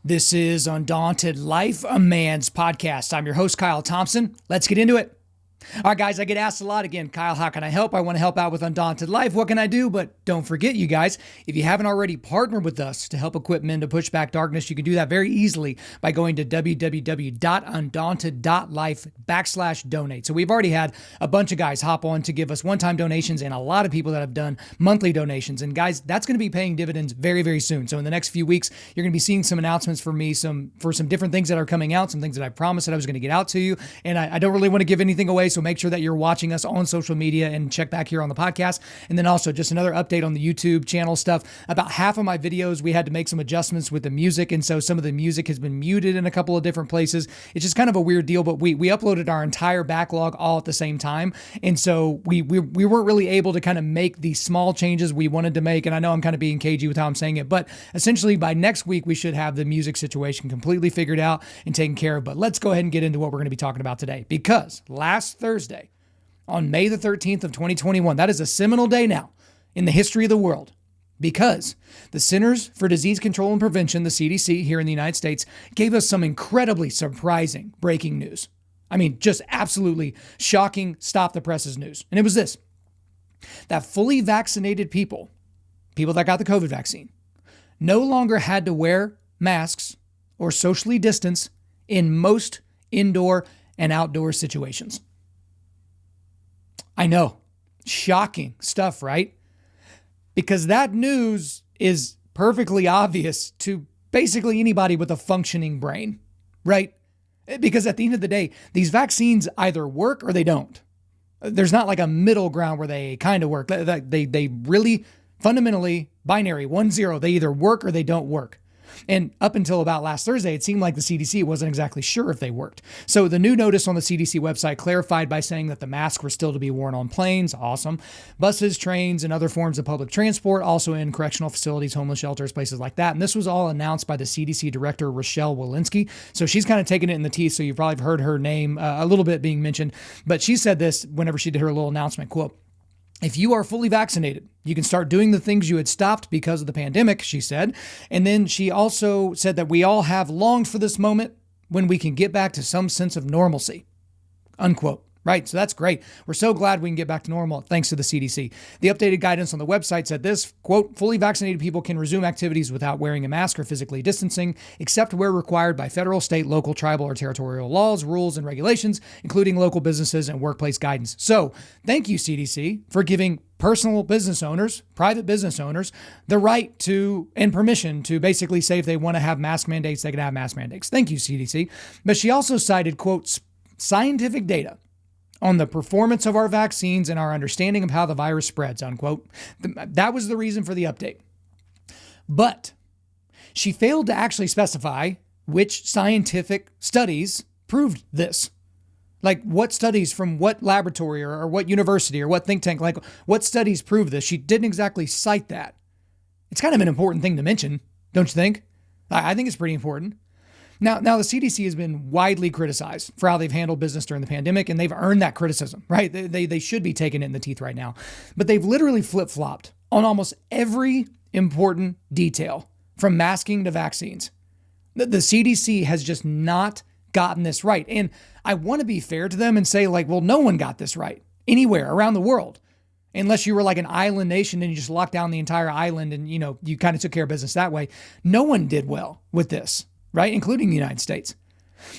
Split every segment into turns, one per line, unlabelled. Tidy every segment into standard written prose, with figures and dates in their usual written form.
This is Undaunted.Life, a man's podcast. I'm your host, Kyle Thompson. Let's get into it. All right, guys, I get asked a lot again, Kyle, how can I help? I want to help out with Undaunted.Life. What can I do? But don't forget, you guys, if you haven't already partnered with us to help equip men to push back darkness, you can do that very easily by going to www.undaunted.life/donate. So we've already had a bunch of guys hop on to give us one-time donations and a lot of people that have done monthly donations. And guys, that's going to be paying dividends very, very soon. So in the next few weeks, you're going to be seeing some announcements from me, for some different things that are coming out, some things that I promised that I was going to get out to you. And I don't really want to give anything away. So make sure that you're watching us on social media and check back here on the podcast. And then also just another update on the YouTube channel stuff. About half of my videos, we had to make some adjustments with the music. And so some of the music has been muted in a couple of different places. It's just kind of a weird deal, but we uploaded our entire backlog all at the same time. And so we weren't really able to kind of make the small changes we wanted to make. And I know I'm kind of being cagey with how I'm saying it, but essentially by next week, we should have the music situation completely figured out and taken care of. But let's go ahead and get into what we're going to be talking about today, because last Thursday, on May the 13th of 2021, that is a seminal day now in the history of the world, because the Centers for Disease Control and Prevention, the CDC here in the United States, gave us some incredibly surprising breaking news. I mean, just absolutely shocking, stop the presses news. And it was this, that fully vaccinated people that got the COVID vaccine, no longer had to wear masks or socially distance in most indoor and outdoor situations. I know, shocking stuff, right? Because that news is perfectly obvious to basically anybody with a functioning brain, right? Because at the end of the day, these vaccines either work or they don't. There's not like a middle ground where they kind of work. They really fundamentally binary, 1-0. They either work or they don't work. And up until about last Thursday, it seemed like the CDC wasn't exactly sure if they worked. So the new notice on the CDC website clarified by saying that the masks were still to be worn on planes, awesome, buses, trains, and other forms of public transport, also in correctional facilities, homeless shelters, places like that. And this was all announced by the CDC director, Rochelle Walensky. So she's kind of taking it in the teeth. So you've probably heard her name a little bit being mentioned. But she said this whenever she did her little announcement, quote, "If you are fully vaccinated, you can start doing the things you had stopped because of the pandemic," she said. And then she also said that we all have longed for this moment when we can get back to some sense of normalcy, unquote. Right. So that's great. We're so glad we can get back to normal thanks to the CDC. The updated guidance on the website said this, quote, "Fully vaccinated people can resume activities without wearing a mask or physically distancing, except where required by federal, state, local, tribal, or territorial laws, rules, and regulations, including local businesses and workplace guidance." So thank you, CDC, for giving personal business owners, private business owners, the right to and permission to basically say if they want to have mask mandates, they can have mask mandates. Thank you, CDC. But she also cited, quote, "scientific data on the performance of our vaccines and our understanding of how the virus spreads," unquote. That was the reason for the update. But she failed to actually specify which scientific studies proved this. Like what studies from what laboratory or what university or what think tank, like what studies prove this? She didn't exactly cite that. It's kind of an important thing to mention, don't you think? I think it's pretty important. Now the CDC has been widely criticized for how they've handled business during the pandemic, and they've earned that criticism, right? They should be taking it in the teeth right now. But they've literally flip-flopped on almost every important detail, from masking to vaccines. The CDC has just not gotten this right. And I want to be fair to them and say, like, well, no one got this right anywhere around the world, unless you were like an island nation and you just locked down the entire island and, you kind of took care of business that way. No one did well with this, right? Including the United States.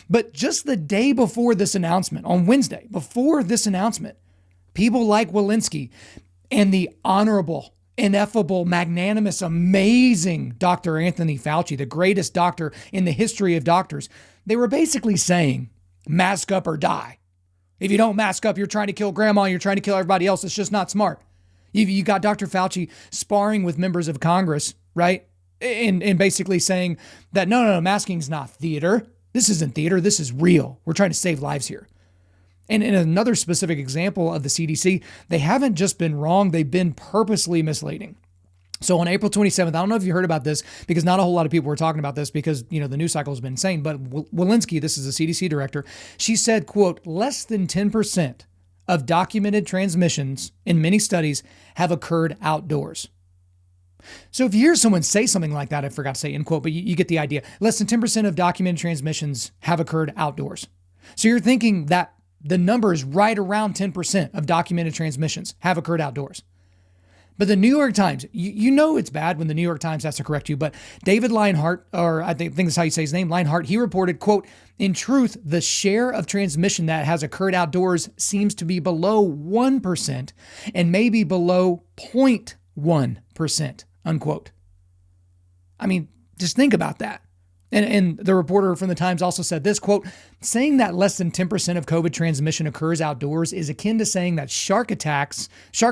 But just the day before this announcement, on Wednesday, before this announcement, people like Walensky and the honorable, ineffable, magnanimous, amazing Dr. Anthony Fauci, the greatest doctor in the history of doctors, they were basically saying, mask up or die. If you don't mask up, you're trying to kill grandma, you're trying to kill everybody else. It's just not smart. You got Dr. Fauci sparring with members of Congress, right? And basically saying that, no, masking's not theater. This isn't theater. This is real. We're trying to save lives here. And in another specific example of the CDC, they haven't just been wrong. They've been purposely misleading. So on April 27th, I don't know if you heard about this, because not a whole lot of people were talking about this because, the news cycle has been insane. But Walensky, this is the CDC director, she said, quote, "less than 10% of documented transmissions in many studies have occurred outdoors." So if you hear someone say something like that, I forgot to say in quote, but you get the idea. Less than 10% of documented transmissions have occurred outdoors. So you're thinking that the number is right around 10% of documented transmissions have occurred outdoors. But the New York Times, you know it's bad when the New York Times has to correct you, but David Leinhart, or I think that's how you say his name, Leinhart, he reported, quote, in truth, the share of transmission that has occurred outdoors seems to be below 1% and maybe below 0.1%, unquote. I mean, just think about that. And the reporter from the Times also said this, quote, saying that less than 10% of COVID transmission occurs outdoors is akin to saying that sharks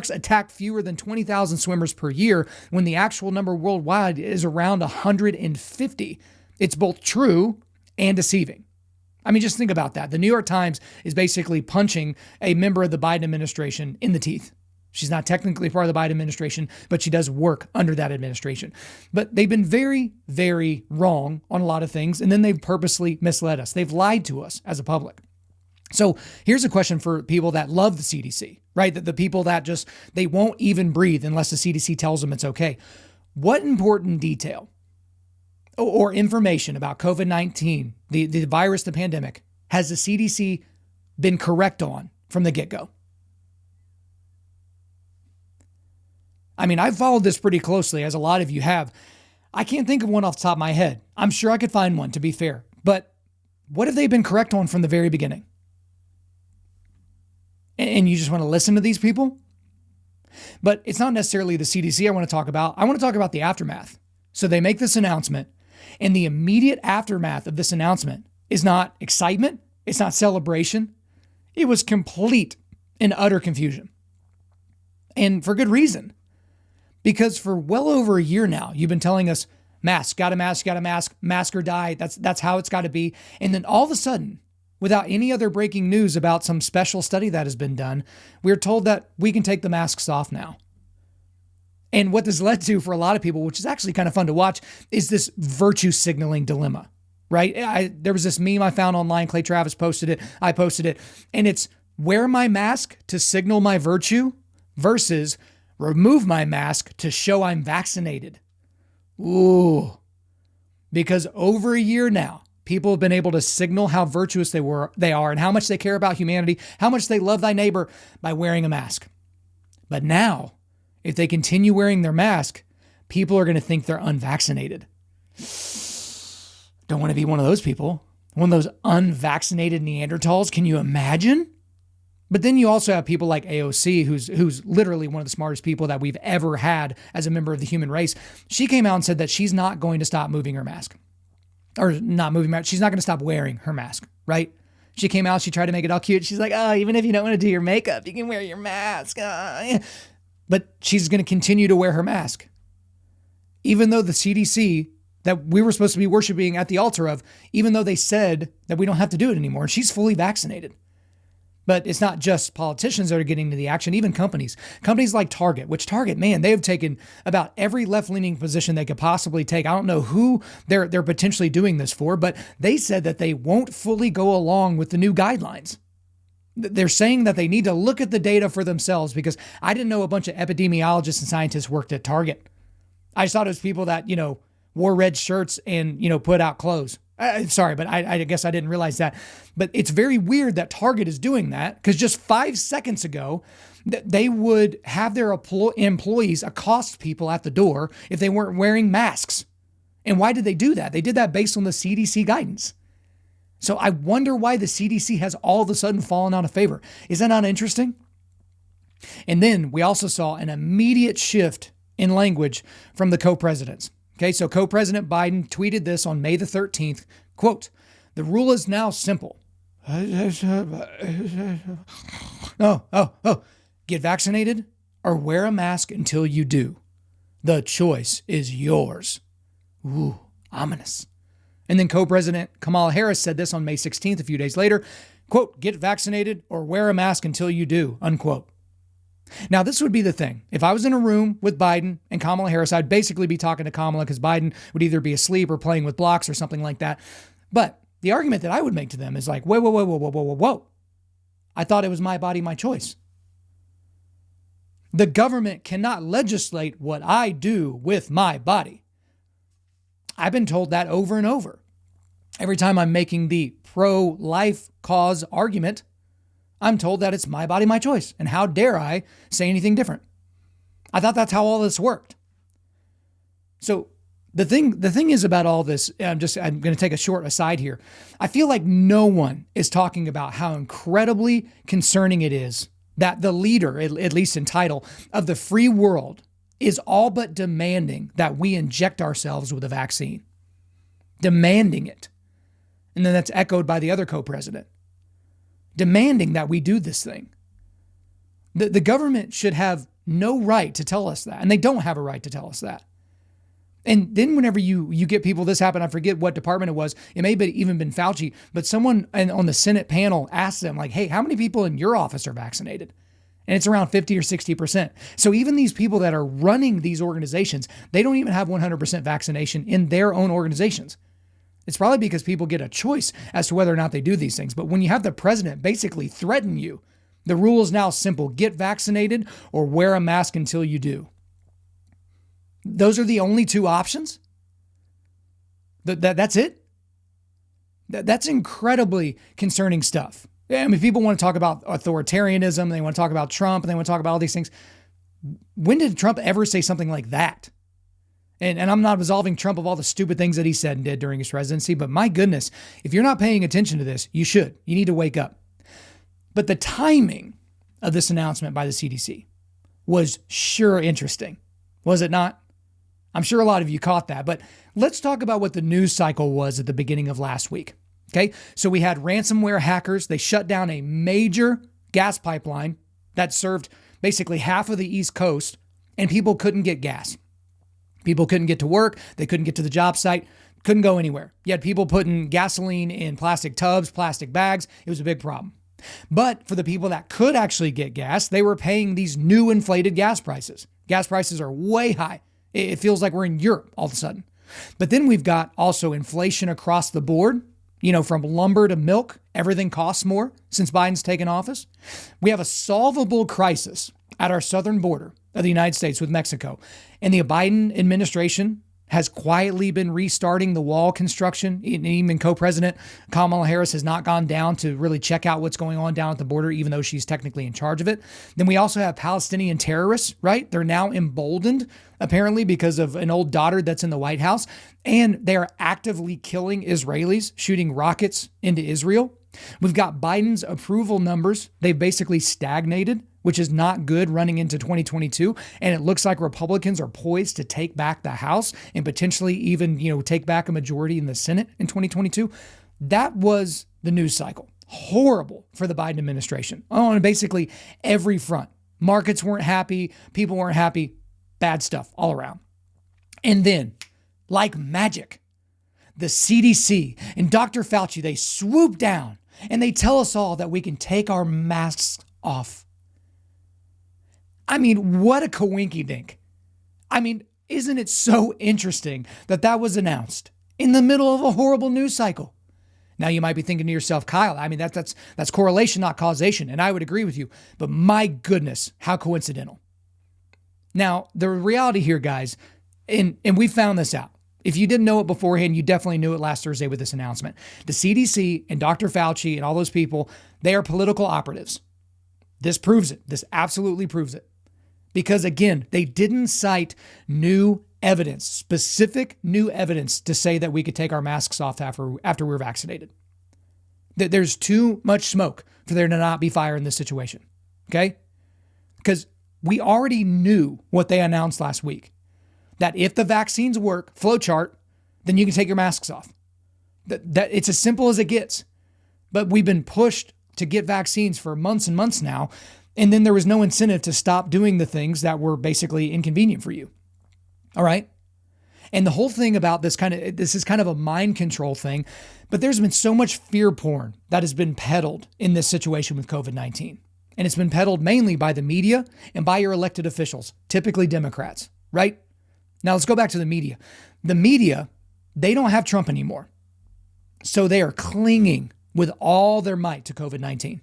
attack fewer than 20,000 swimmers per year when the actual number worldwide is around 150. It's both true and deceiving. I mean, just think about that. The New York Times is basically punching a member of the Biden administration in the teeth. She's not technically part of the Biden administration, but she does work under that administration. But they've been very, very wrong on a lot of things, and then they've purposely misled us. They've lied to us as a public. So here's a question for people that love the CDC, right? The people that just, they won't even breathe unless the CDC tells them it's okay. What important detail or information about COVID-19, the virus, the pandemic, has the CDC been correct on from the get-go? I mean, I've followed this pretty closely, as a lot of you have. I can't think of one off the top of my head. I'm sure I could find one, to be fair. But what have they been correct on from the very beginning? And you just want to listen to these people? But it's not necessarily the CDC I want to talk about. I want to talk about the aftermath. So they make this announcement, and the immediate aftermath of this announcement is not excitement. It's not celebration. It was complete and utter confusion. And for good reason. Because for well over a year now, you've been telling us, mask, got a mask, mask or die. That's how it's got to be. And then all of a sudden, without any other breaking news about some special study that has been done, we're told that we can take the masks off now. And what this led to for a lot of people, which is actually kind of fun to watch, is this virtue signaling dilemma, right? There was this meme I found online. Clay Travis posted it. I posted it. And it's wear my mask to signal my virtue versus remove my mask to show I'm vaccinated. Ooh. Because over a year now, people have been able to signal how virtuous they are and how much they care about humanity, how much they love thy neighbor by wearing a mask. But now, if they continue wearing their mask, people are going to think they're unvaccinated. Don't want to be one of those people. One of those unvaccinated Neanderthals. Can you imagine? But then you also have people like AOC, who's literally one of the smartest people that we've ever had as a member of the human race. She came out and said that she's not going to stop moving her mask. Or not moving her mask. She's not going to stop wearing her mask, right? She came out, she tried to make it all cute. She's like, oh, even if you don't want to do your makeup, you can wear your mask. But she's going to continue to wear her mask. Even though the CDC that we were supposed to be worshiping at the altar of, even though they said that we don't have to do it anymore, and she's fully vaccinated. But it's not just politicians that are getting to the action, even companies. Companies like Target, which Target, man, they have taken about every left-leaning position they could possibly take. I don't know who they're potentially doing this for, but they said that they won't fully go along with the new guidelines. They're saying that they need to look at the data for themselves, because I didn't know a bunch of epidemiologists and scientists worked at Target. I just thought it was people that, wore red shirts and, put out clothes. Sorry, but I guess I didn't realize that. But it's very weird that Target is doing that, because just 5 seconds ago, they would have their employees accost people at the door if they weren't wearing masks. And why did they do that? They did that based on the CDC guidance. So I wonder why the CDC has all of a sudden fallen out of favor. Is that not interesting? And then we also saw an immediate shift in language from the co-presidents. Okay, so co-president Biden tweeted this on May the 13th, quote, the rule is now simple. Get vaccinated or wear a mask until you do. The choice is yours. Ooh, ominous. And then co-president Kamala Harris said this on May 16th, a few days later, quote, get vaccinated or wear a mask until you do, unquote. Now, this would be the thing. If I was in a room with Biden and Kamala Harris, I'd basically be talking to Kamala, because Biden would either be asleep or playing with blocks or something like that. But the argument that I would make to them is like, whoa. I thought it was my body, my choice. The government cannot legislate what I do with my body. I've been told that over and over. Every time I'm making the pro-life cause argument, I'm told that it's my body, my choice. And how dare I say anything different? I thought that's how all this worked. So the thing is about all this, I'm going to take a short aside here. I feel like no one is talking about how incredibly concerning it is that the leader, at least in title, of the free world is all but demanding that we inject ourselves with a vaccine. Demanding it. And then that's echoed by the other co-president. Demanding that we do this thing. The government should have no right to tell us that. And they don't have a right to tell us that. And then whenever you get people, this happened, I forget what department it was. It may have even been Fauci, but someone on the Senate panel asked them like, hey, how many people in your office are vaccinated? And it's around 50 or 60%. So even these people that are running these organizations, they don't even have 100% vaccination in their own organizations. It's probably because people get a choice as to whether or not they do these things. But when you have the president basically threaten you, the rule is now simple: get vaccinated or wear a mask until you do. Those are the only two options. That's it. That's incredibly concerning stuff. I mean, people want to talk about authoritarianism. They want to talk about Trump, and they want to talk about all these things. When did Trump ever say something like that? And I'm not absolving Trump of all the stupid things that he said and did during his presidency, but my goodness, if you're not paying attention to this, you should. You need to wake up. But the timing of this announcement by the CDC was sure interesting, was it not? I'm sure a lot of you caught that, but let's talk about what the news cycle was at the beginning of last week. Okay, so we had ransomware hackers. They shut down a major gas pipeline that served basically half of the East Coast, and people couldn't get gas. People couldn't get to work. They couldn't get to the job site, couldn't go anywhere. You had people putting gasoline in plastic tubs, plastic bags. It was a big problem. But for the people that could actually get gas, they were paying these new inflated gas prices. Gas prices are way high. It feels like we're in Europe all of a sudden. But then we've got also inflation across the board. From lumber to milk, everything costs more since Biden's taken office. We have a solvable crisis at our southern border of the United States with Mexico. And the Biden administration has quietly been restarting the wall construction. And even co-president Kamala Harris has not gone down to really check out what's going on down at the border, even though she's technically in charge of it. Then we also have Palestinian terrorists, right? They're now emboldened, apparently, because of an old dotard that's in the White House. And they are actively killing Israelis, shooting rockets into Israel. We've got Biden's approval numbers. They've basically stagnated, which is not good running into 2022. And it looks like Republicans are poised to take back the House and potentially even, take back a majority in the Senate in 2022. That was the news cycle. Horrible for the Biden administration on basically every front. Markets weren't happy. People weren't happy. Bad stuff all around. And then, like magic, the CDC and Dr. Fauci, they swoop down and they tell us all that we can take our masks off. I mean, what a coinky-dink. I mean, isn't it so interesting that that was announced in the middle of a horrible news cycle? Now you might be thinking to yourself, Kyle, I mean, that's correlation, not causation. And I would agree with you, but my goodness, how coincidental. Now, the reality here, guys, and we found this out. If you didn't know it beforehand, you definitely knew it last Thursday with this announcement. The CDC and Dr. Fauci and all those people, they are political operatives. This proves it. This absolutely proves it. Because again, they didn't cite new evidence, specific new evidence to say that we could take our masks off after we're vaccinated. There's too much smoke for there to not be fire in this situation. Okay? Because we already knew what they announced last week. That if the vaccines work, flowchart, then you can take your masks off. That it's as simple as it gets. But we've been pushed to get vaccines for months and months now. And then there was no incentive to stop doing the things that were basically inconvenient for you. All right. And the whole thing about this is kind of a mind control thing, but there's been so much fear porn that has been peddled in this situation with COVID-19. And it's been peddled mainly by the media and by your elected officials, typically Democrats, right? Now let's go back to the media. The media, they don't have Trump anymore. So they are clinging with all their might to COVID-19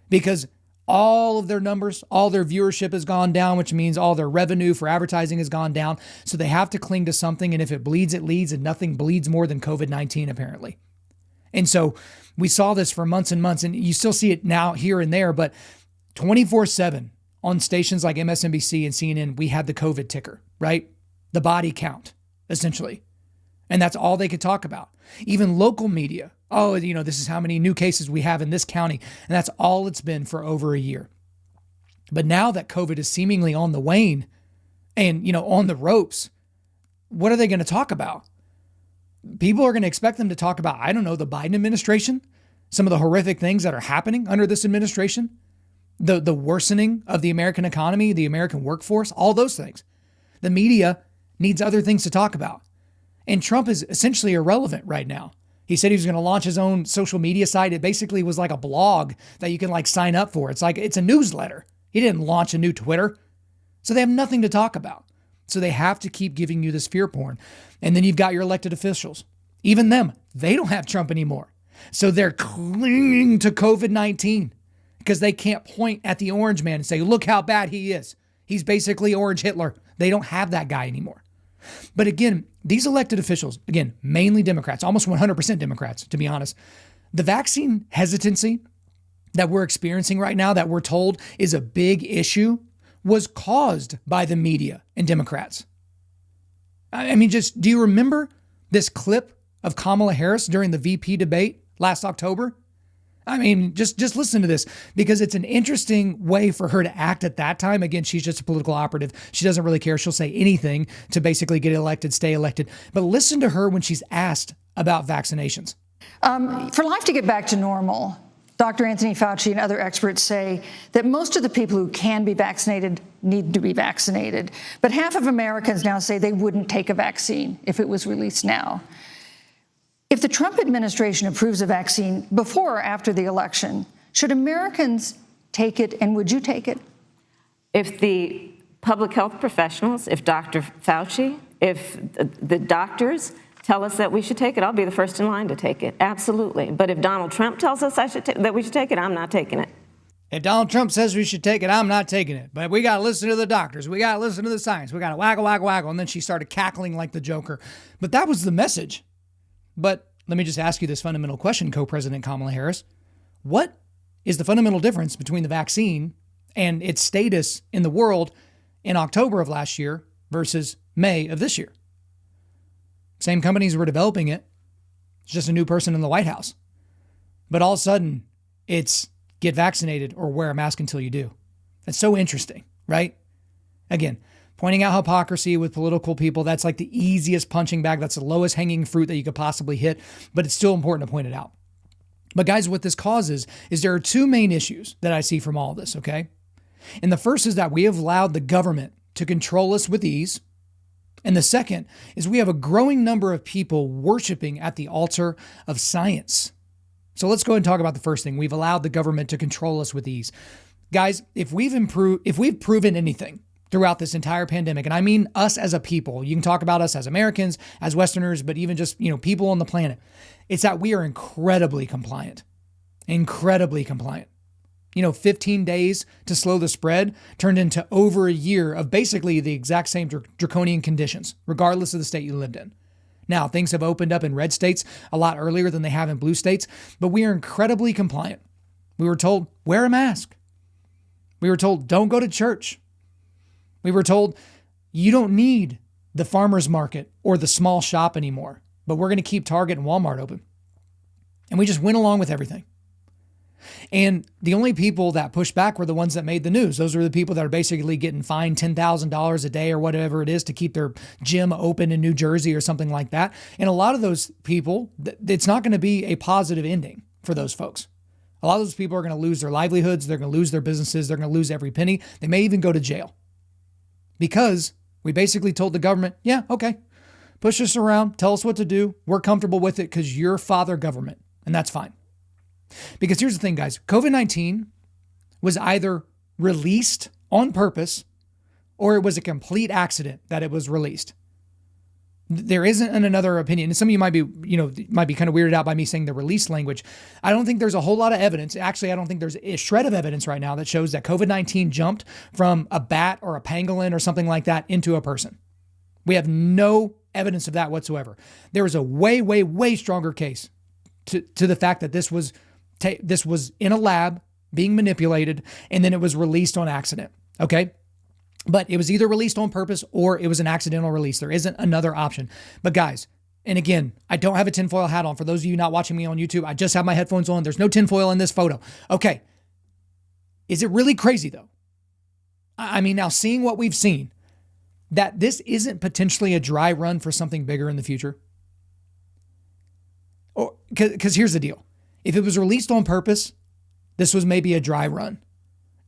because all of their numbers, all their viewership has gone down, which means all their revenue for advertising has gone down. So they have to cling to something. And if it bleeds, it leads, and nothing bleeds more than COVID-19, apparently. And so we saw this for months and months, and you still see it now here and there, but 24/7 on stations like MSNBC and CNN, we had the COVID ticker, right? The body count, essentially. And that's all they could talk about. Even local media. Oh, this is how many new cases we have in this county. And that's all it's been for over a year. But now that COVID is seemingly on the wane and, on the ropes, what are they going to talk about? People are going to expect them to talk about, I don't know, the Biden administration, some of the horrific things that are happening under this administration, the worsening of the American economy, the American workforce, all those things. The media needs other things to talk about. And Trump is essentially irrelevant right now. He said he was going to launch his own social media site. It basically was like a blog that you can sign up for. It's a newsletter. He didn't launch a new Twitter. So they have nothing to talk about. So they have to keep giving you this fear porn. And then you've got your elected officials. Even them, they don't have Trump anymore. So they're clinging to COVID-19 because they can't point at the orange man and say, look how bad he is. He's basically Orange Hitler. They don't have that guy anymore. But again, these elected officials, again, mainly Democrats, almost 100% Democrats, to be honest, the vaccine hesitancy that we're experiencing right now, that we're told is a big issue, was caused by the media and Democrats. I mean, do you remember this clip of Kamala Harris during the VP debate last October? I mean, just listen to this, because it's an interesting way for her to act at that time. Again, she's just a political operative. She doesn't really care. She'll say anything to basically get elected, stay elected. But listen to her when she's asked about vaccinations.
For life to get back to normal, Dr. Anthony Fauci and other experts say that most of the people who can be vaccinated need to be vaccinated. But half of Americans now say they wouldn't take a vaccine if it was released now. If the Trump administration approves a vaccine before or after the election, should Americans take it, and would you take it?
If the public health professionals, if Dr. Fauci, if the doctors tell us that we should take it, I'll be the first in line to take it. Absolutely. But if Donald Trump tells us that we should take it, I'm not taking it.
If Donald Trump says we should take it, I'm not taking it. But we got to listen to the doctors. We got to listen to the science. We got to waggle, waggle, waggle. And then she started cackling like the Joker. But that was the message. But let me just ask you this fundamental question, Co-President Kamala Harris. What is the fundamental difference between the vaccine and its status in the world in October of last year versus May of this year? Same companies were developing it. It's just a new person in the White House. But all of a sudden, it's get vaccinated or wear a mask until you do. That's so interesting, right? Again, pointing out hypocrisy with political people, that's like the easiest punching bag. That's the lowest hanging fruit that you could possibly hit, but it's still important to point it out. But guys, what this causes is there are two main issues that I see from all of this, okay? And the first is that we have allowed the government to control us with ease. And the second is we have a growing number of people worshiping at the altar of science. So let's go ahead and talk about the first thing. We've allowed the government to control us with ease. Guys, if we've proven anything throughout this entire pandemic, and I mean us as a people, you can talk about us as Americans, as Westerners, but even just, people on the planet, it's that we are incredibly compliant. 15 days to slow the spread turned into over a year of basically the exact same draconian conditions, regardless of the state you lived in. Now, things have opened up in red states a lot earlier than they have in blue states, but we are incredibly compliant. We were told, wear a mask. We were told, don't go to church. We were told, you don't need the farmer's market or the small shop anymore, but we're going to keep Target and Walmart open. And we just went along with everything. And the only people that pushed back were the ones that made the news. Those were the people that are basically getting fined $10,000 a day or whatever it is to keep their gym open in New Jersey or something like that. And a lot of those people, it's not going to be a positive ending for those folks. A lot of those people are going to lose their livelihoods. They're going to lose their businesses. They're going to lose every penny. They may even go to jail because we basically told the government, yeah, okay, push us around, tell us what to do. We're comfortable with it because you're father government, and that's fine. Because here's the thing, guys, COVID-19 was either released on purpose or it was a complete accident that it was released. There isn't another opinion. And some of you might be kind of weirded out by me saying the release language. I don't think there's a whole lot of evidence. Actually, I don't think there's a shred of evidence right now that shows that COVID-19 jumped from a bat or a pangolin or something like that into a person. We have no evidence of that whatsoever. There is a way, way, way stronger case to the fact that this was in a lab being manipulated and then it was released on accident. Okay. But it was either released on purpose or it was an accidental release. There isn't another option. But guys, and again, I don't have a tinfoil hat on. For those of you not watching me on YouTube, I just have my headphones on. There's no tinfoil in this photo. Okay. Is it really crazy though? I mean, now seeing what we've seen, that this isn't potentially a dry run for something bigger in the future? Or because here's the deal. If it was released on purpose, this was maybe a dry run.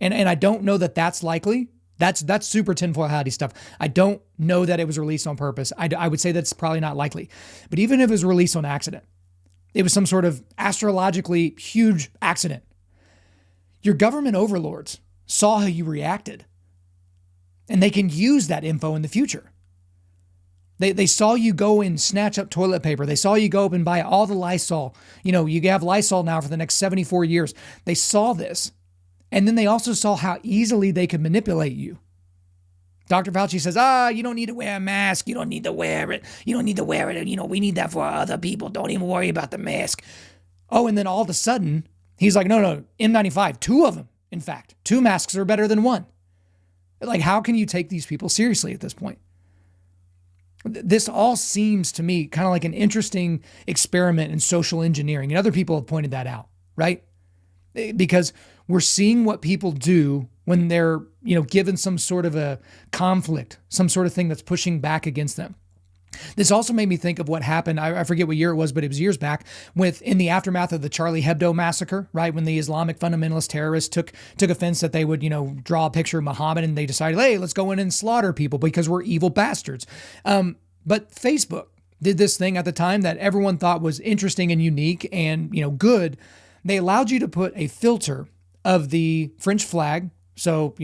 And I don't know that that's likely. That's super tinfoil hatty stuff. I don't know that it was released on purpose. I would say that's probably not likely. But even if it was released on accident, it was some sort of astrologically huge accident. Your government overlords saw how you reacted. And they can use that info in the future. They saw you go and snatch up toilet paper. They saw you go up and buy all the Lysol. You have Lysol now for the next 74 years. They saw this. And then they also saw how easily they could manipulate you. Dr. Fauci says, you don't need to wear a mask. You don't need to wear it. You don't need to wear it. We need that for other people. Don't even worry about the mask. Oh, and then all of a sudden, he's like, no, N95, 2 of them. In fact, 2 masks are better than 1. Like, how can you take these people seriously at this point? This all seems to me kind of like an interesting experiment in social engineering. And other people have pointed that out, right? Because we're seeing what people do when they're, given some sort of a conflict, some sort of thing that's pushing back against them. This also made me think of what happened. I forget what year it was, but it was years back in the aftermath of the Charlie Hebdo massacre, right? When the Islamic fundamentalist terrorists took offense that they would, draw a picture of Muhammad and they decided, hey, let's go in and slaughter people because we're evil bastards. But Facebook did this thing at the time that everyone thought was interesting and unique and, good. They allowed you to put a filter of the French flag. So,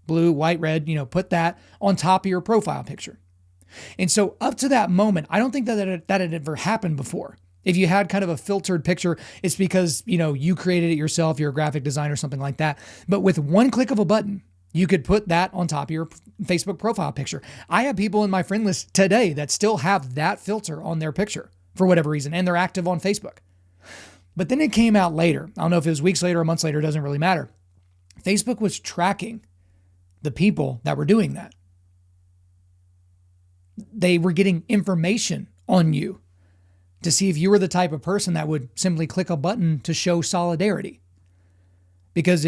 blue, white, red, put that on top of your profile picture. And so up to that moment, I don't think that had ever happened before. If you had kind of a filtered picture, it's because, you created it yourself, you're a graphic designer or something like that. But with one click of a button, you could put that on top of your Facebook profile picture. I have people in my friend list today that still have that filter on their picture for whatever reason, and they're active on Facebook. But then it came out later. I don't know if it was weeks later or months later, it doesn't really matter. Facebook was tracking the people that were doing that. They were getting information on you to see if you were the type of person that would simply click a button to show solidarity. Because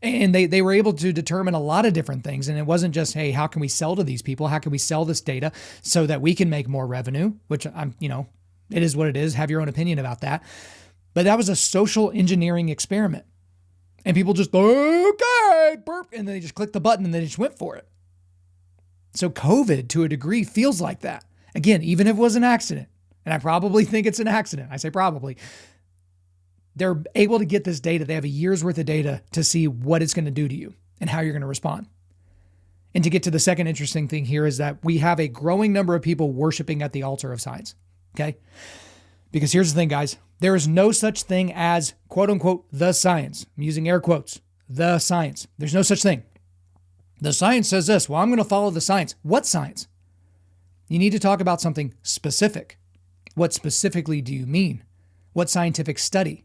they were able to determine a lot of different things. And it wasn't just, hey, how can we sell to these people? How can we sell this data so that we can make more revenue? Which it is what it is. Have your own opinion about that. But that was a social engineering experiment. And people just, okay, burp. And then they just clicked the button and they just went for it. So COVID, to a degree, feels like that. Again, even if it was an accident, and I probably think it's an accident. I say probably. They're able to get this data. They have a year's worth of data to see what it's going to do to you and how you're going to respond. And to get to the second interesting thing here is that we have a growing number of people worshiping at the altar of science. Okay? Because here's the thing, guys. There is no such thing as, quote unquote, the science. I'm using air quotes. The science. There's no such thing. The science says this. Well, I'm going to follow the science. What science? You need to talk about something specific. What specifically do you mean? What scientific study?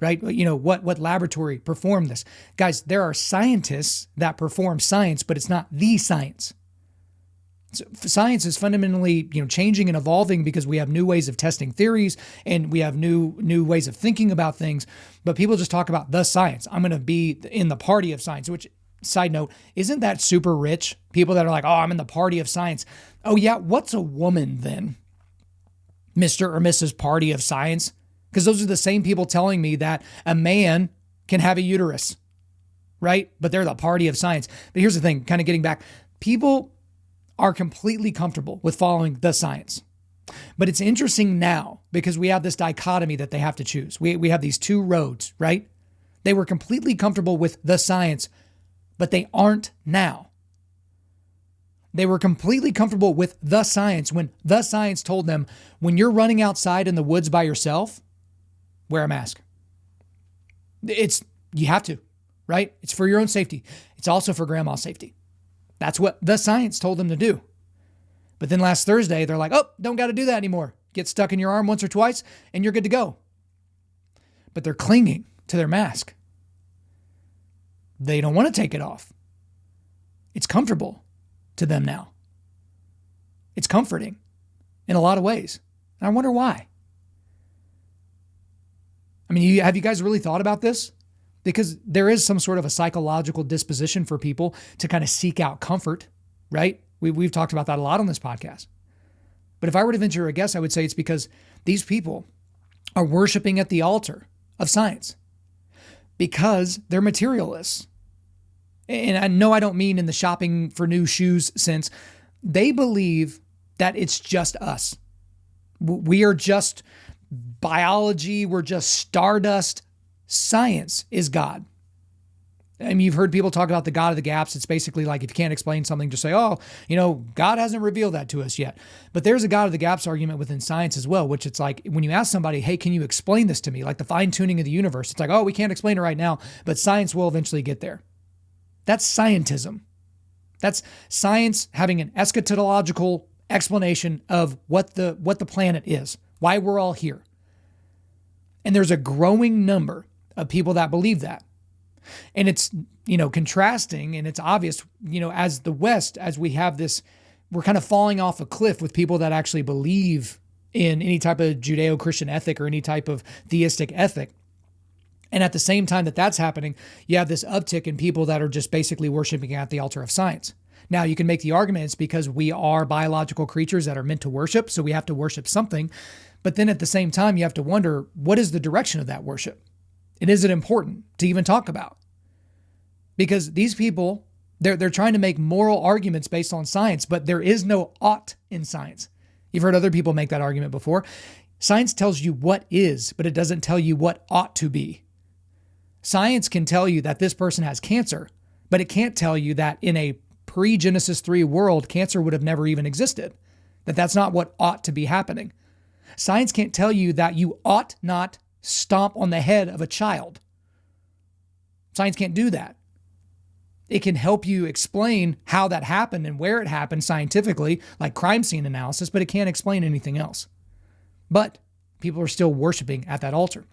Right? What laboratory performed this? Guys, there are scientists that perform science, but it's not the science. So science is fundamentally, changing and evolving because we have new ways of testing theories and we have new ways of thinking about things. But people just talk about the science. I'm going to be in the party of science, which, side note, isn't that super rich? People that are like, oh, I'm in the party of science. Oh yeah, what's a woman then? Mr. or Mrs. Party of Science? Because those are the same people telling me that a man can have a uterus, right? But they're the party of science. But here's the thing, kind of getting back. People are completely comfortable with following the science. But it's interesting now because we have this dichotomy that they have to choose. We have these two roads, right? They were completely comfortable with the science, but they aren't now. They were completely comfortable with the science when the science told them, when you're running outside in the woods by yourself, wear a mask. You have to, right? It's for your own safety. It's also for grandma's safety. That's what the science told them to do. But then last Thursday, they're like, oh, don't got to do that anymore. Get stuck in your arm once or twice and you're good to go. But they're clinging to their mask. They don't want to take it off. It's comfortable to them now. It's comforting in a lot of ways. And I wonder why. I mean, have you guys really thought about this? Because there is some sort of a psychological disposition for people to kind of seek out comfort, right? We've talked about that a lot on this podcast. But if I were to venture a guess, I would say it's because these people are worshiping at the altar of science because they're materialists. And I know I don't mean in the shopping for new shoes sense. They believe that it's just us. We are just biology. We're just stardust. Science is God. I mean, you've heard people talk about the God of the gaps. It's basically like if you can't explain something, just say, oh, God hasn't revealed that to us yet. But there's a God of the gaps argument within science as well, which it's like when you ask somebody, hey, can you explain this to me? Like the fine tuning of the universe. It's like, oh, we can't explain it right now, but science will eventually get there. That's scientism. That's science having an eschatological explanation of what the planet is, why we're all here. And there's a growing number of people that believe that. And it's, contrasting and it's obvious, as the West, as we have this, we're kind of falling off a cliff with people that actually believe in any type of Judeo-Christian ethic or any type of theistic ethic. And at the same time that that's happening, you have this uptick in people that are just basically worshiping at the altar of science. Now, you can make the argument it's because we are biological creatures that are meant to worship, so we have to worship something. But then at the same time, you have to wonder, what is the direction of that worship? And is it important to even talk about? Because these people, they're trying to make moral arguments based on science, but there is no ought in science. You've heard other people make that argument before. Science tells you what is, but it doesn't tell you what ought to be. Science can tell you that this person has cancer, but it can't tell you that in a pre-Genesis 3 world, cancer would have never even existed, that's not what ought to be happening. Science can't tell you that you ought not stomp on the head of a child. Science can't do that. It can help you explain how that happened and where it happened scientifically, like crime scene analysis, but it can't explain anything else. But people are still worshiping at that altar.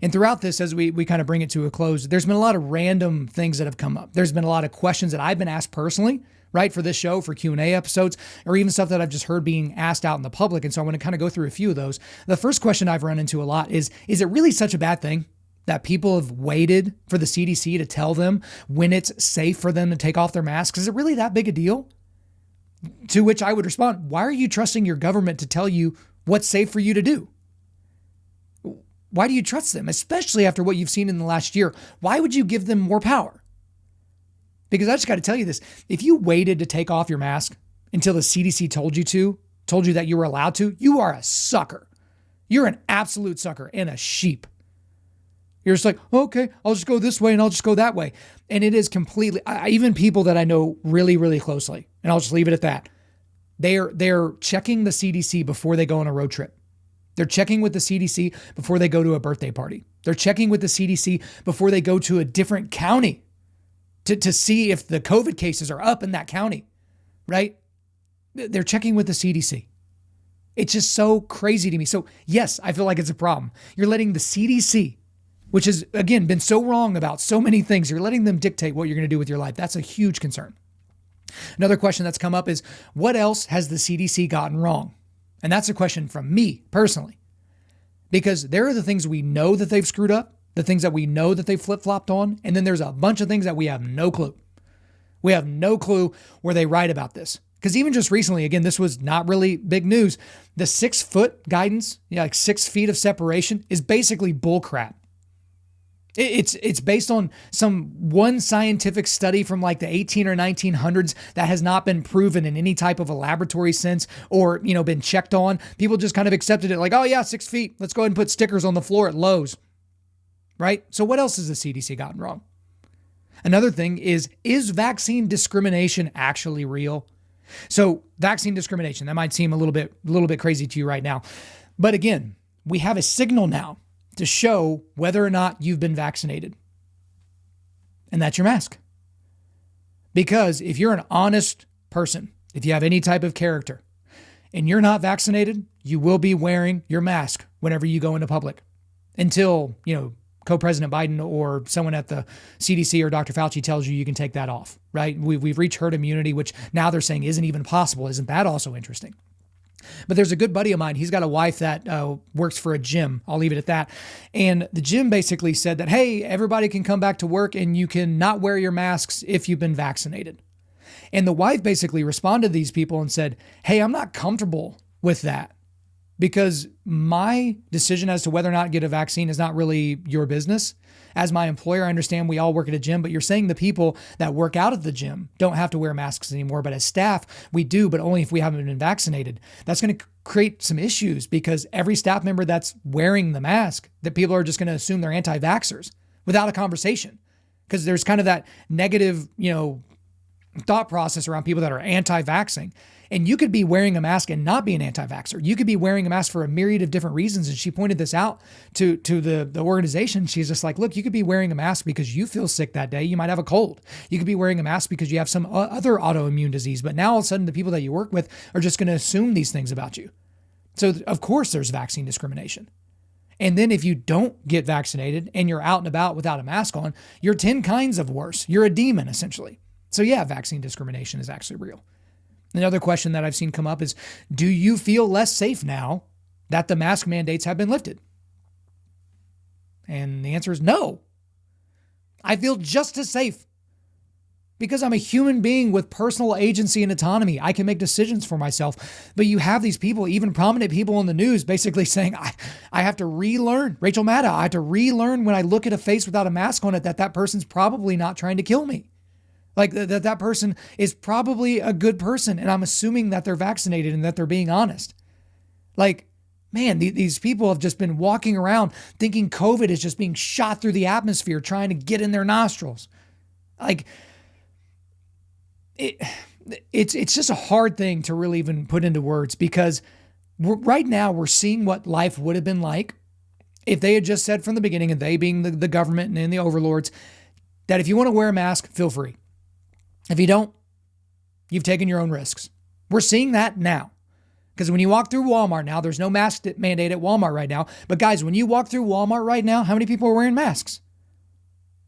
And throughout this, as we kind of bring it to a close, there's been a lot of random things that have come up. There's been a lot of questions that I've been asked personally, right, for this show, for Q&A episodes, or even stuff that I've just heard being asked out in the public. And so I want to kind of go through a few of those. The first question I've run into a lot is it really such a bad thing that people have waited for the CDC to tell them when it's safe for them to take off their masks? Is it really that big a deal? To which I would respond, why are you trusting your government to tell you what's safe for you to do? Why do you trust them, especially after what you've seen in the last year? Why would you give them more power? Because I just got to tell you this. If you waited to take off your mask until the CDC told you that you were allowed to, you are a sucker. You're an absolute sucker and a sheep. You're just like, okay, I'll just go this way and I'll just go that way. And it is completely, even people that I know really, really closely, and I'll just leave it at that. They're checking the CDC before they go on a road trip. They're checking with the CDC before they go to a birthday party. They're checking with the CDC before they go to a different county to see if the COVID cases are up in that county, right? They're checking with the CDC. It's just so crazy to me. So yes, I feel like it's a problem. You're letting the CDC, which has, again, been so wrong about so many things, you're letting them dictate what you're going to do with your life. That's a huge concern. Another question that's come up is, what else has the CDC gotten wrong? And that's a question from me personally, because there are the things we know that they've screwed up, the things that we know that they've flip-flopped on, and then there's a bunch of things that we have no clue. We have no clue where they write about this. Because even just recently, again, this was not really big news. The 6-foot guidance, like 6 feet of separation, is basically bull crap. It's based on one scientific study from like the 18 or 1900s that has not been proven in any type of a laboratory sense or, been checked on. People just kind of accepted it like, oh yeah, 6 feet. Let's go ahead and put stickers on the floor at Lowe's. Right? So what else has the CDC gotten wrong? Another thing is vaccine discrimination actually real? So vaccine discrimination, that might seem a little bit crazy to you right now. But again, we have a signal now to show whether or not you've been vaccinated. And that's your mask. Because if you're an honest person, if you have any type of character, and you're not vaccinated, you will be wearing your mask whenever you go into public until, co-President Biden or someone at the CDC or Dr. Fauci tells you can take that off, right? We've reached herd immunity, which now they're saying isn't even possible. Isn't that also interesting? But there's a good buddy of mine. He's got a wife that works for a gym. I'll leave it at that. And the gym basically said that, hey, everybody can come back to work and you can not wear your masks if you've been vaccinated. And the wife basically responded to these people and said, hey, I'm not comfortable with that because my decision as to whether or not to get a vaccine is not really your business. As my employer, I understand we all work at a gym, but you're saying the people that work out at the gym don't have to wear masks anymore. But as staff, we do, but only if we haven't been vaccinated. That's going to create some issues because every staff member that's wearing the mask, that people are just going to assume they're anti-vaxxers without a conversation. Because there's kind of that negative, thought process around people that are anti-vaxxing. And you could be wearing a mask and not be an anti-vaxxer. You could be wearing a mask for a myriad of different reasons. And she pointed this out to the organization. She's just like, look, you could be wearing a mask because you feel sick that day. You might have a cold. You could be wearing a mask because you have some other autoimmune disease. But now all of a sudden the people that you work with are just going to assume these things about you. So of course there's vaccine discrimination. And then if you don't get vaccinated and you're out and about without a mask on, you're 10 kinds of worse. You're a demon essentially. So yeah, vaccine discrimination is actually real. Another question that I've seen come up is, do you feel less safe now that the mask mandates have been lifted? And the answer is no. I feel just as safe because I'm a human being with personal agency and autonomy. I can make decisions for myself. But you have these people, even prominent people in the news, basically saying, I have to relearn. Rachel Maddow, I have to relearn when I look at a face without a mask on it that person's probably not trying to kill me. Like that person is probably a good person. And I'm assuming that they're vaccinated and that they're being honest. Like, man, these people have just been walking around thinking COVID is just being shot through the atmosphere, trying to get in their nostrils. Like, it's just a hard thing to really even put into words because right now we're seeing what life would have been like if they had just said from the beginning, and they being the government and the overlords, that if you want to wear a mask, feel free. If you don't, you've taken your own risks. We're seeing that now. Because when you walk through Walmart now, there's no mask mandate at Walmart right now. But guys, when you walk through Walmart right now, how many people are wearing masks?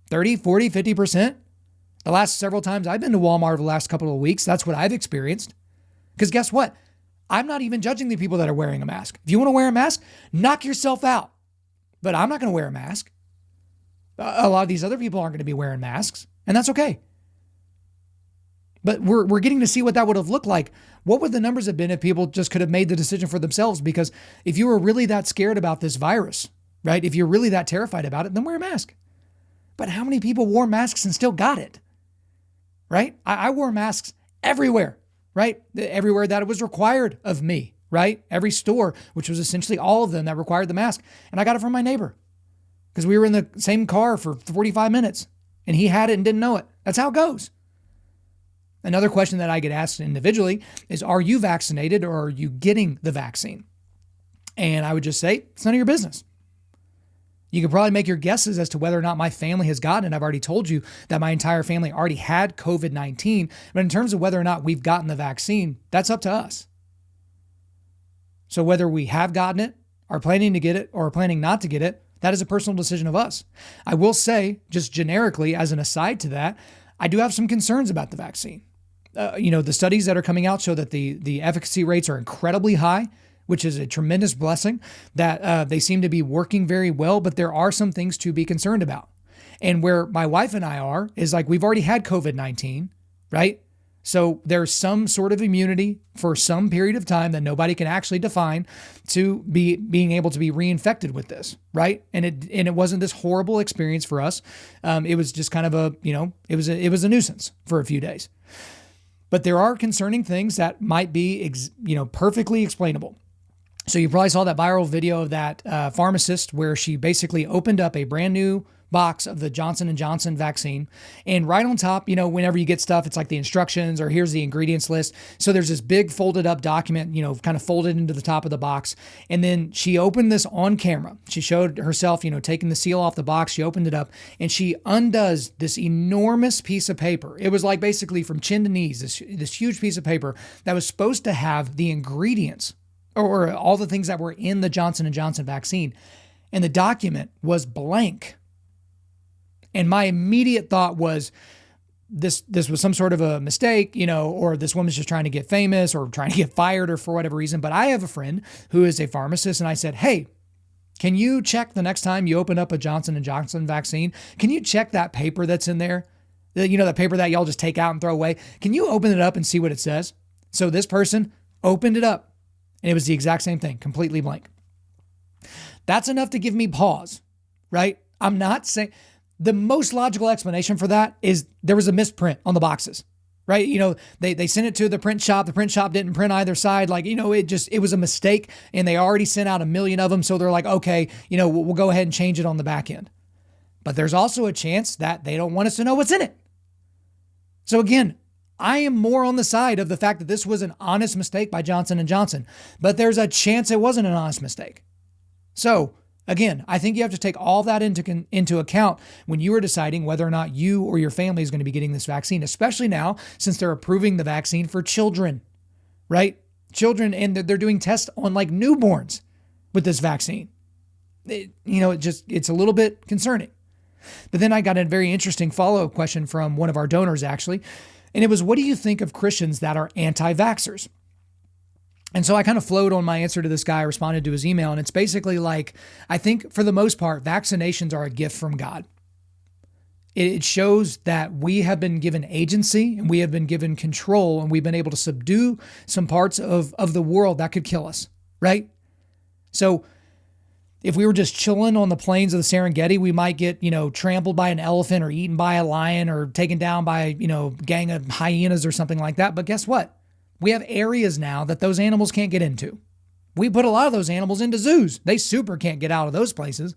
30, 40, 50%? The last several times I've been to Walmart over the last couple of weeks, that's what I've experienced. Because guess what? I'm not even judging the people that are wearing a mask. If you want to wear a mask, knock yourself out. But I'm not going to wear a mask. A lot of these other people aren't going to be wearing masks, and that's okay. But we're getting to see what that would have looked like. What would the numbers have been if people just could have made the decision for themselves? Because if you were really that scared about this virus, right? If you're really that terrified about it, then wear a mask. But how many people wore masks and still got it? Right? I wore masks everywhere, right? Everywhere that it was required of me, right? Every store, which was essentially all of them that required the mask. And I got it from my neighbor because we were in the same car for 45 minutes and he had it and didn't know it. That's how it goes. Another question that I get asked individually is, are you vaccinated or are you getting the vaccine? And I would just say, it's none of your business. You could probably make your guesses as to whether or not my family has gotten it. I've already told you that my entire family already had COVID-19. But in terms of whether or not we've gotten the vaccine, that's up to us. So whether we have gotten it, are planning to get it, or are planning not to get it, that is a personal decision of us. I will say, just generically, as an aside to that, I do have some concerns about the vaccine. The studies that are coming out show that the efficacy rates are incredibly high, which is a tremendous blessing, that they seem to be working very well, but there are some things to be concerned about. And where my wife and I are is like, we've already had COVID-19, right? So there's some sort of immunity for some period of time that nobody can actually define to being able to be reinfected with this, right? And it wasn't this horrible experience for us. It was just kind of it was a nuisance for a few days. But there are concerning things that might be, perfectly explainable. So you probably saw that viral video of that pharmacist where she basically opened up a brand new box of the Johnson & Johnson vaccine. And right on top, whenever you get stuff, it's like the instructions or here's the ingredients list. So there's this big folded up document, kind of folded into the top of the box. And then she opened this on camera. She showed herself, taking the seal off the box. She opened it up and she undoes this enormous piece of paper. It was like basically from chin to knees, this huge piece of paper that was supposed to have the ingredients or all the things that were in the Johnson & Johnson vaccine. And the document was blank. And my immediate thought was, this was some sort of a mistake, or this woman's just trying to get famous or trying to get fired or for whatever reason. But I have a friend who is a pharmacist, and I said, hey, can you check the next time you open up a Johnson & Johnson vaccine? Can you check that paper that's in there? That paper that y'all just take out and throw away? Can you open it up and see what it says? So this person opened it up, and it was the exact same thing, completely blank. That's enough to give me pause, right? I'm not saying... The most logical explanation for that is there was a misprint on the boxes, right? They sent it to the print shop. The print shop didn't print either side. It was a mistake and they already sent out 1 million of them. So they're like, okay, we'll go ahead and change it on the back end. But there's also a chance that they don't want us to know what's in it. So again, I am more on the side of the fact that this was an honest mistake by Johnson & Johnson, but there's a chance it wasn't an honest mistake. So again, I think you have to take all that into account when you are deciding whether or not you or your family is going to be getting this vaccine, especially now since they're approving the vaccine for children, right? Children, and they're doing tests on like newborns with this vaccine. It's a little bit concerning. But then I got a very interesting follow-up question from one of our donors, actually. And it was, what do you think of Christians that are anti-vaxxers? And so I kind of flowed on my answer to this guy, I responded to his email, and it's basically like, I think for the most part, vaccinations are a gift from God. It shows that we have been given agency and we have been given control and we've been able to subdue some parts of the world that could kill us, right? So if we were just chilling on the plains of the Serengeti, we might get, trampled by an elephant or eaten by a lion or taken down by, a gang of hyenas or something like that. But guess what? We have areas now that those animals can't get into. We put a lot of those animals into zoos. They super can't get out of those places.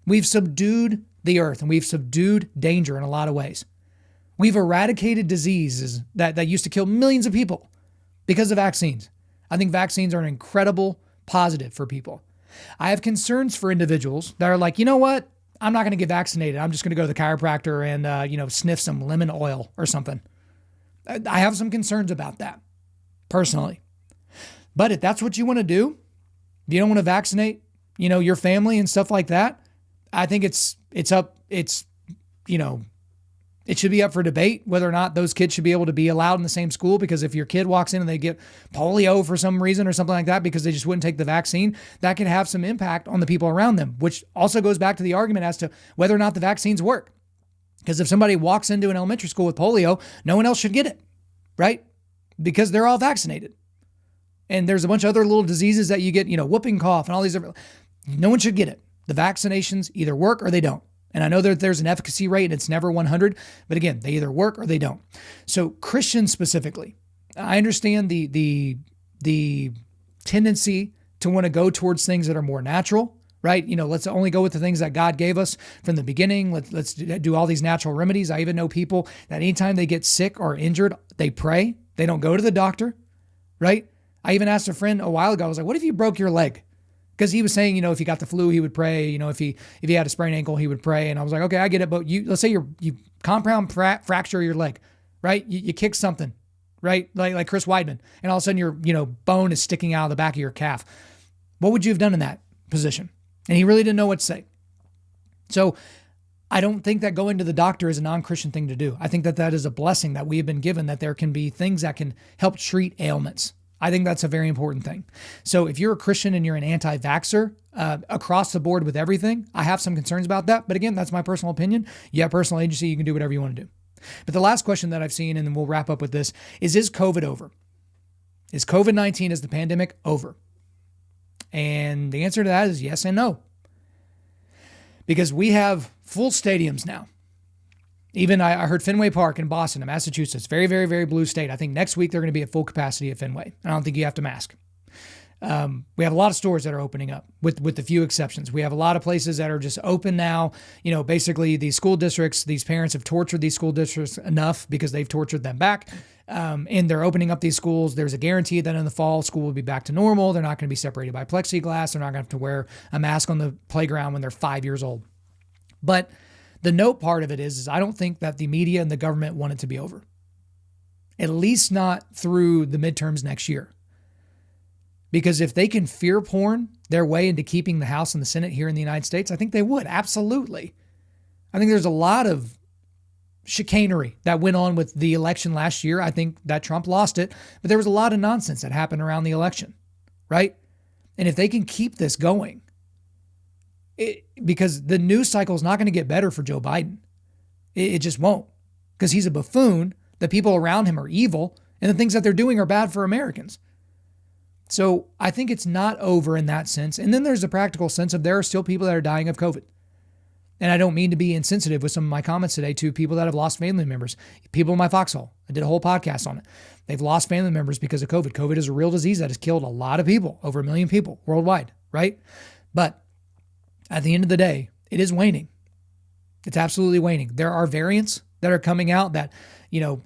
We've subdued the earth and we've subdued danger in a lot of ways. We've eradicated diseases that used to kill millions of people because of vaccines. I think vaccines are an incredible positive for people. I have concerns for individuals that are like, you know what? I'm not going to get vaccinated. I'm just going to go to the chiropractor and, sniff some lemon oil or something. I have some concerns about that. Personally. But if that's what you want to do, if you don't want to vaccinate, your family and stuff like that, I think it should be up for debate whether or not those kids should be able to be allowed in the same school, because if your kid walks in and they get polio for some reason or something like that because they just wouldn't take the vaccine, that can have some impact on the people around them, which also goes back to the argument as to whether or not the vaccines work. Because if somebody walks into an elementary school with polio, no one else should get it, right? Because they're all vaccinated. And there's a bunch of other little diseases that you get, whooping cough and all these different, no one should get it. The vaccinations either work or they don't. And I know that there's an efficacy rate and it's never 100, but again, they either work or they don't. So Christians specifically, I understand the tendency to want to go towards things that are more natural, right? Let's only go with the things that God gave us from the beginning. Let's do all these natural remedies. I even know people that anytime they get sick or injured, they pray. They don't go to the doctor, right? I even asked a friend a while ago, I was like, what if you broke your leg? Because he was saying, if he got the flu, he would pray. if he had a sprained ankle, he would pray. And I was like, okay, I get it. But let's say you compound fracture your leg, right? You kick something, right? Like Chris Weidman. And all of a sudden your, bone is sticking out of the back of your calf. What would you have done in that position? And he really didn't know what to say. So I don't think that going to the doctor is a non-Christian thing to do. I think that is a blessing that we have been given, that there can be things that can help treat ailments. I think that's a very important thing. So if you're a Christian and you're an anti-vaxxer across the board with everything, I have some concerns about that. But again, that's my personal opinion. You have personal agency. You can do whatever you want to do. But the last question that I've seen, and then we'll wrap up with this, is COVID over? Is COVID-19, is the pandemic over? And the answer to that is yes and no. Because we have full stadiums now. Even I heard Fenway Park in Boston, in Massachusetts, very, very, very blue state. I think next week they're going to be at full capacity at Fenway. I don't think you have to mask. We have a lot of stores that are opening up with a few exceptions. We have a lot of places that are just open now. Basically these school districts, these parents have tortured these school districts enough because they've tortured them back. And they're opening up these schools. There's a guarantee that in the fall, school will be back to normal. They're not going to be separated by plexiglass. They're not going to have to wear a mask on the playground when they're 5 years old. But the note part of it is I don't think that the media and the government want it to be over. At least not through the midterms next year. Because if they can fear porn their way into keeping the House and the Senate here in the United States, I think they would. Absolutely. I think there's a lot of chicanery that went on with the election last year. I think that Trump lost it, but there was a lot of nonsense that happened around the election, right? And if they can keep this going, because the news cycle is not going to get better for Joe Biden. It just won't, because he's a buffoon. The people around him are evil, and the things that they're doing are bad for Americans. So I think it's not over in that sense. And then there's the practical sense of there are still people that are dying of COVID. And I don't mean to be insensitive with some of my comments today to people that have lost family members, people in my foxhole. I did a whole podcast on it. They've lost family members because of COVID. COVID is a real disease that has killed a lot of people, over 1 million people worldwide, right? But at the end of the day, it is waning. It's absolutely waning. There are variants that are coming out that,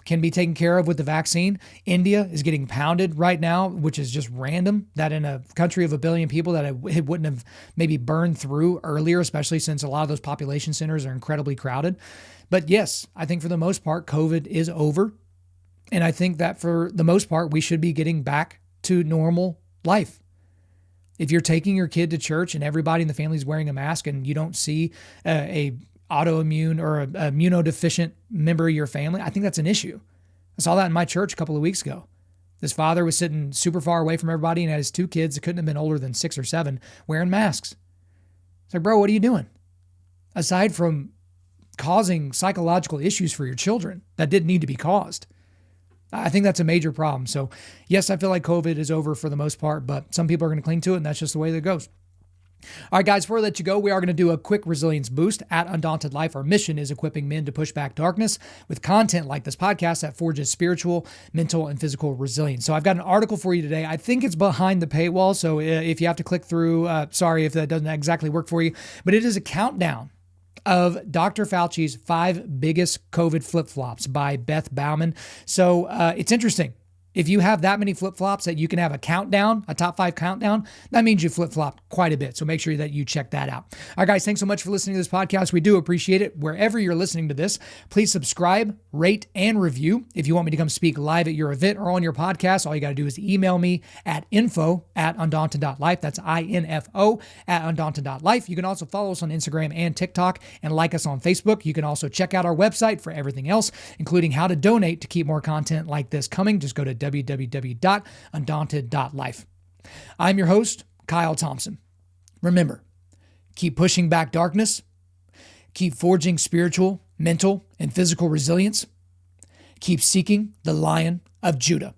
can be taken care of with the vaccine. India is getting pounded right now, which is just random that in a country of 1 billion people that it wouldn't have maybe burned through earlier, especially since a lot of those population centers are incredibly crowded. But yes, I think for the most part, COVID is over. And I think that for the most part, we should be getting back to normal life. If you're taking your kid to church and everybody in the family is wearing a mask and you don't see a autoimmune or a immunodeficient member of your family, I think that's an issue. I saw that in my church a couple of weeks ago. This father was sitting super far away from everybody and had his 2 kids that couldn't have been older than 6 or 7 wearing masks. It's like, bro, what are you doing? Aside from causing psychological issues for your children that didn't need to be caused. I think that's a major problem. So yes, I feel like COVID is over for the most part, but some people are going to cling to it, and that's just the way that it goes. All right, guys, before I let you go, we are going to do a quick resilience boost at Undaunted.Life. Our mission is equipping men to push back darkness with content like this podcast that forges spiritual, mental, and physical resilience. So I've got an article for you today. I think it's behind the paywall, so if you have to click through, sorry if that doesn't exactly work for you, but it is a countdown of Dr. Fauci's 5 biggest COVID flip-flops by Beth Bauman. So it's interesting. If you have that many flip-flops that you can have a countdown, a top 5 countdown, that means you flip-flopped quite a bit. So make sure that you check that out. All right, guys, thanks so much for listening to this podcast. We do appreciate it. Wherever you're listening to this, please subscribe, rate, and review. If you want me to come speak live at your event or on your podcast, all you got to do is email me at info@undaunted.life. That's info@undaunted.life. You can also follow us on Instagram and TikTok and like us on Facebook. You can also check out our website for everything else, including how to donate to keep more content like this coming. Just go to www.Undaunted.Life. I'm your host, Kyle Thompson. Remember, keep pushing back darkness, keep forging spiritual, mental, and physical resilience, keep seeking the Lion of Judah.